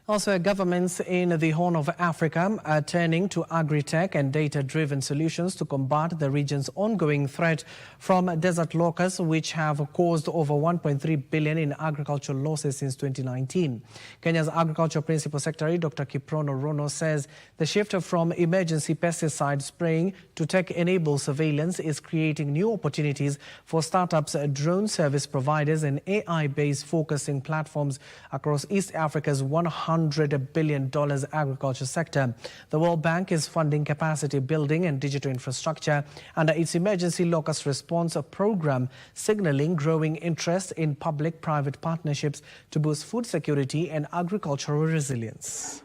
Also, governments in the Horn of Africa are turning to agri-tech and data-driven solutions to combat the region's ongoing threat from desert locusts, which have caused over 1.3 billion in agricultural losses since 2019. Kenya's Agriculture Principal Secretary, Dr. Kiprono Ronoh, says the shift from emergency pesticide spraying to tech-enabled surveillance is creating new opportunities for startups, drone service providers, and AI-based focusing platforms across East Africa's $100 billion agriculture sector. The World Bank is funding capacity building and digital infrastructure under its Emergency Locust Response Program, signaling growing interest in public-private partnerships to boost food security and agricultural resilience.